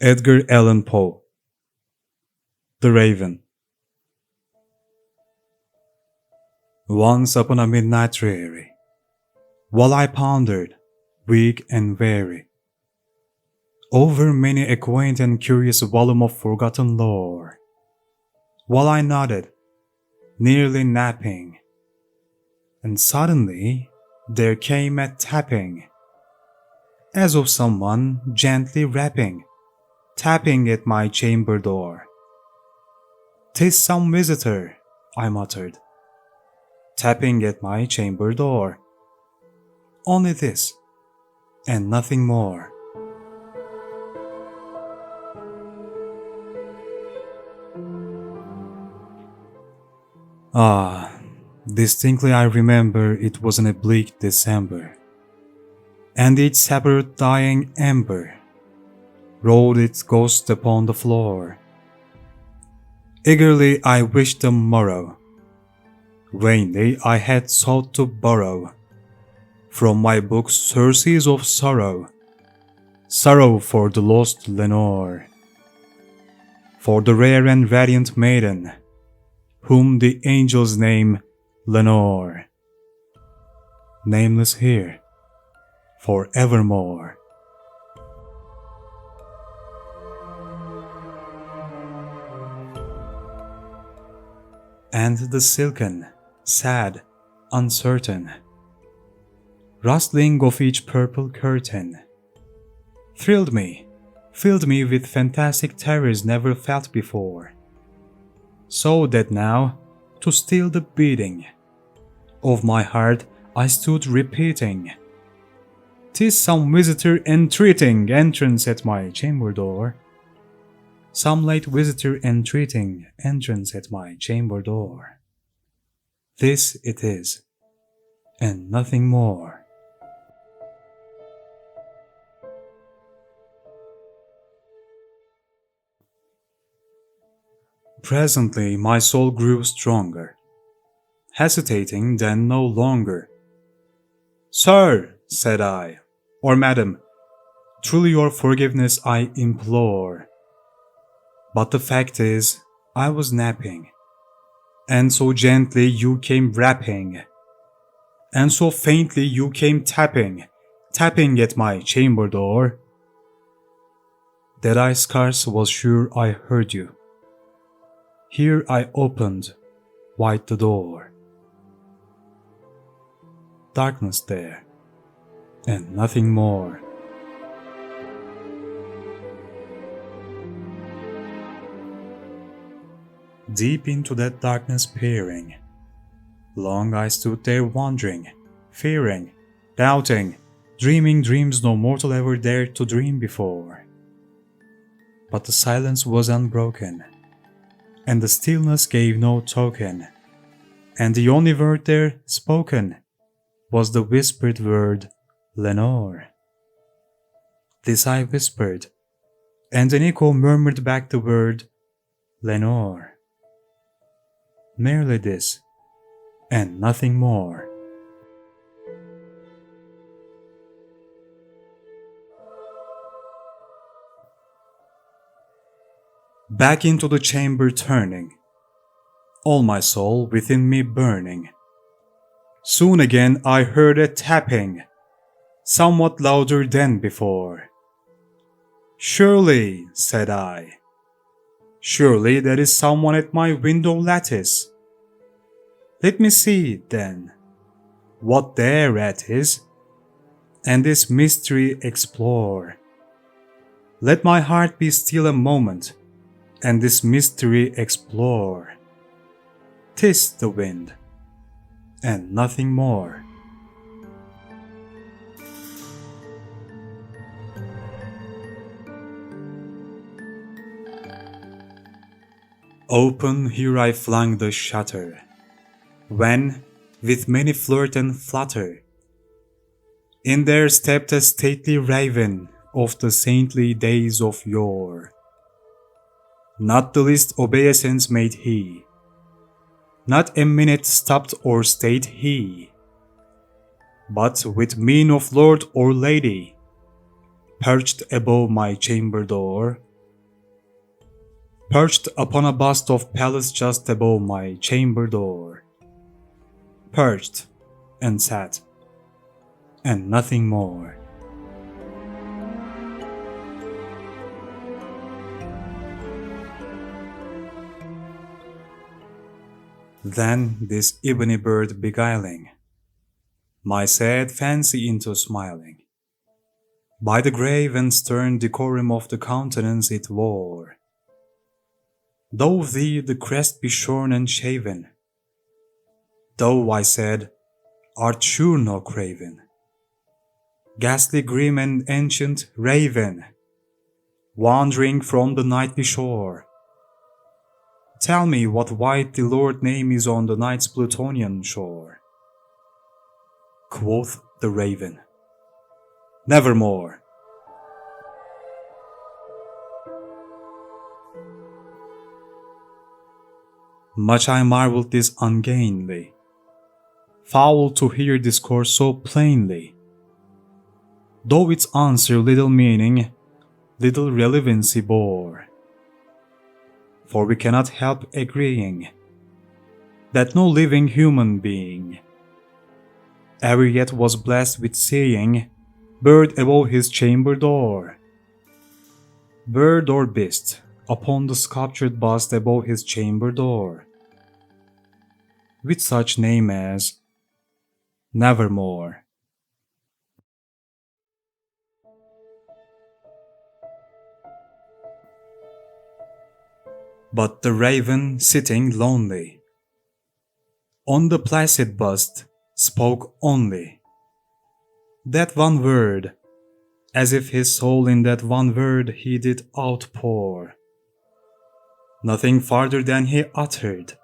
Edgar Allan Poe. The Raven. Once upon a midnight dreary, while I pondered, weak and weary, over many a quaint and curious volume of forgotten lore, while I nodded, nearly napping, and suddenly there came a tapping, as of someone gently rapping, tapping at my chamber door. "'Tis some visitor," I muttered, tapping at my chamber door. Only this, and nothing more. Distinctly I remember it was in a bleak December, and each separate dying ember rolled its ghost upon the floor. Eagerly I wished the morrow. Vainly I had sought to borrow from my books surcease of sorrow, sorrow for the lost Lenore, for the rare and radiant maiden, whom the angels name Lenore, nameless here, for evermore. And the silken, sad, uncertain rustling of each purple curtain thrilled me, filled me with fantastic terrors never felt before, so that now, to still the beating of my heart, I stood repeating, "'Tis some visitor entreating entrance at my chamber door. Some late visitor entreating entrance at my chamber door. This it is, and nothing more." Presently my soul grew stronger, hesitating then no longer. "Sir," said I, "or madam, truly your forgiveness I implore. But the fact is, I was napping, and so gently you came rapping, and so faintly you came tapping, tapping at my chamber door, that I scarce was sure I heard you. Here I opened wide the door. Darkness there, and nothing more." Deep into that darkness peering, long I stood there wondering, fearing, doubting, dreaming dreams no mortal ever dared to dream before. But the silence was unbroken, and the stillness gave no token, and the only word there spoken was the whispered word Lenore. This I whispered, and an echo murmured back the word Lenore. Merely this, and nothing more. Back into the chamber turning, all my soul within me burning. Soon again I heard a tapping, somewhat louder than before. "Surely," said I, "surely there is someone at my window lattice. Let me see, then, what thereat is, and this mystery explore. Let my heart be still a moment, and this mystery explore. 'Tis the wind, and nothing more." Open here I flung the shutter, when, with many flirt and flutter, in there stepped a stately raven of the saintly days of yore. Not the least obeisance made he, not a minute stopped or stayed he, but with mien of lord or lady, perched above my chamber door, perched upon a bust of Pallas just above my chamber door. Perched and sat, and nothing more. Then this ebony bird beguiling my sad fancy into smiling, by the grave and stern decorum of the countenance it wore. Though thee the crest be shorn and shaven, thou, I said, art sure no craven, ghastly grim and ancient raven, wandering from the nightly shore, tell me what white the Lord name is on the night's Plutonian shore. Quoth the raven, nevermore. Much I marveled this ungainly, foul to hear discourse so plainly, though its answer little meaning, little relevancy bore. For we cannot help agreeing that no living human being ever yet was blessed with seeing bird above his chamber door, bird or beast upon the sculptured bust above his chamber door, with such name as Nevermore. But the raven, sitting lonely on the placid bust, spoke only that one word, as if his soul in that one word he did outpour. Nothing farther than he uttered,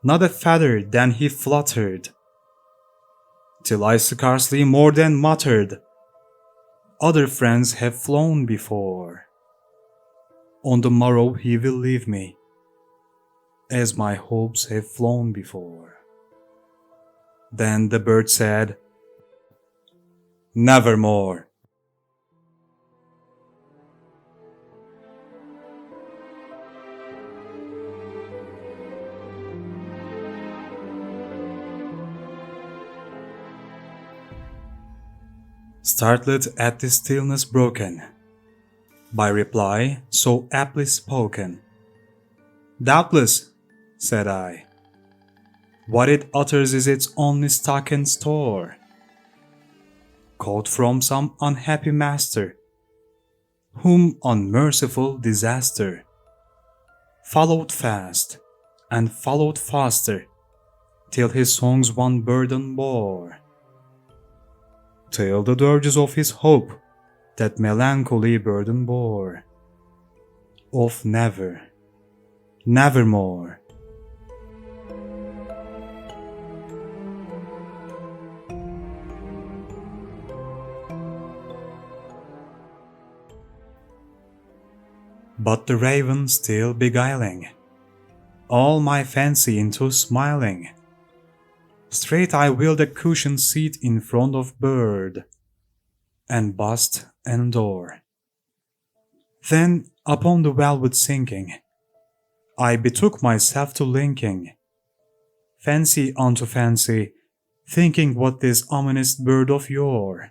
not a feather than he fluttered, till I scarcely more than muttered, other friends have flown before. On the morrow he will leave me, as my hopes have flown before. Then the bird said, Nevermore. Startled at the stillness broken by reply so aptly spoken, doubtless, said I, what it utters is its only stock and store, caught from some unhappy master, whom unmerciful disaster followed fast and followed faster, till his songs one burden bore, till the dirges of his hope that melancholy burden bore, of never, nevermore. But the raven still beguiling all my fancy into smiling, straight I willed a cushioned seat in front of bird, and bust and door. Then upon the velvet sinking, I betook myself to linking fancy unto fancy, thinking what this ominous bird of yore,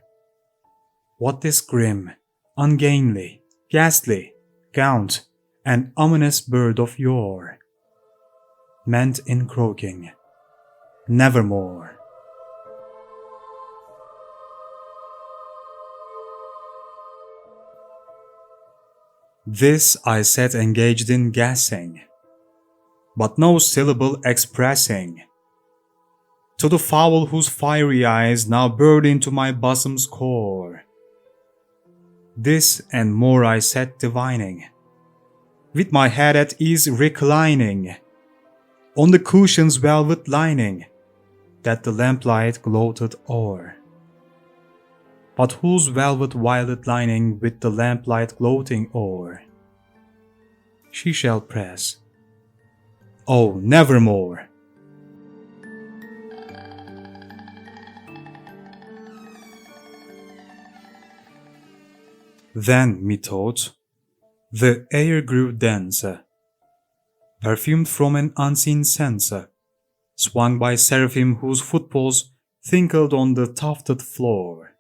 what this grim, ungainly, ghastly, gaunt, and ominous bird of yore meant in croaking, nevermore. This I sat engaged in guessing, but no syllable expressing, to the fowl whose fiery eyes now burrowed into my bosom's core. This and more I sat divining, with my head at ease reclining on the cushion's velvet lining that the lamplight gloated o'er, but whose velvet violet lining with the lamplight gloating o'er she shall press, oh, nevermore. Then, methought, The air grew denser, perfumed from an unseen censer, swung by seraphim whose footfalls tinkled on the tufted floor.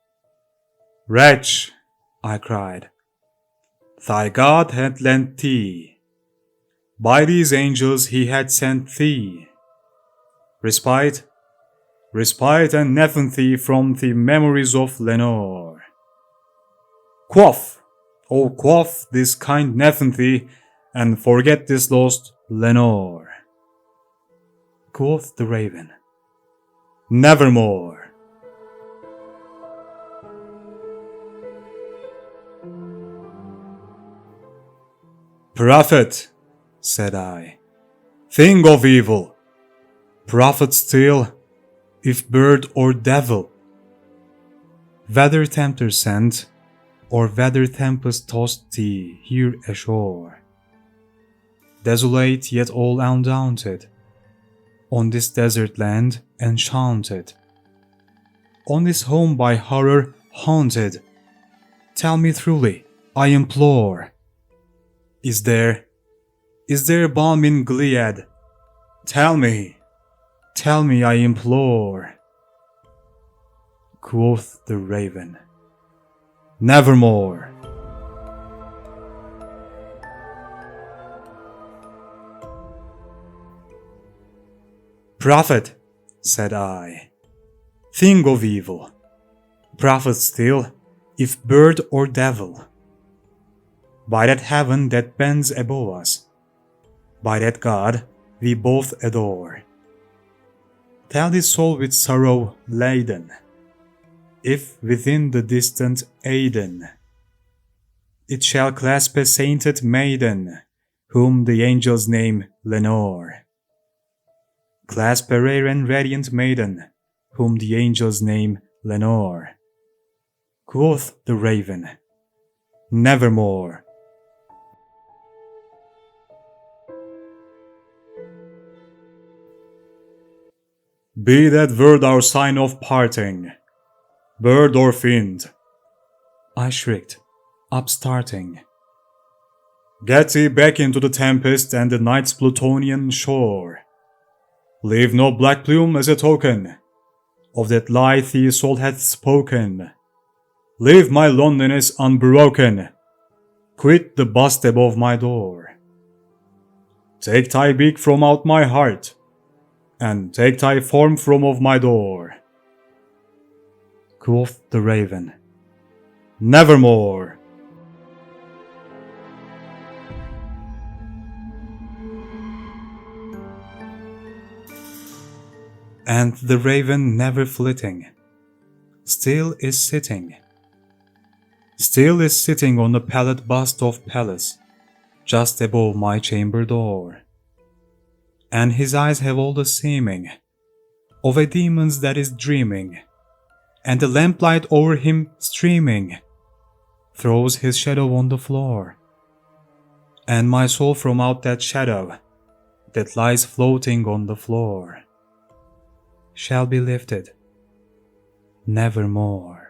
"Wretch," I cried, "thy God had lent thee. By these angels he had sent thee respite, respite and nepenthe from the memories of Lenore. Quaff, oh quaff this kind nepenthe, and forget this lost Lenore." Quoth the raven, "Nevermore." "Prophet," said I, "thing of evil, prophet still, if bird or devil, whether tempter sent, or whether tempest tossed thee here ashore, desolate yet all undaunted, on this desert land enchanted, on this home by horror haunted, tell me truly, I implore, is there balm in Gilead? Tell me, I implore." Quoth the raven, "Nevermore." "Prophet," said I, "thing of evil, prophet still, if bird or devil, by that heaven that bends above us, by that God we both adore, tell this soul with sorrow laden, if within the distant Aidenn it shall clasp a sainted maiden, whom the angels name Lenore. Clasp a rare and radiant maiden, whom the angels name Lenore." Quoth the raven, "Nevermore." Be that word our sign of parting, bird or fiend, I shrieked, upstarting. Get thee back into the tempest and the night's Plutonian shore. Leave no black plume as a token of that lie thy soul hath spoken. Leave my loneliness unbroken. Quit the bust above my door. Take thy beak from out my heart, and take thy form from off my door. Quoth the raven, "Nevermore." And the raven never flitting, still is sitting on the pallid bust of Pallas, just above my chamber door. And his eyes have all the seeming of a demon's that is dreaming, and the lamplight over him streaming throws his shadow on the floor. And my soul from out that shadow that lies floating on the floor shall be lifted nevermore.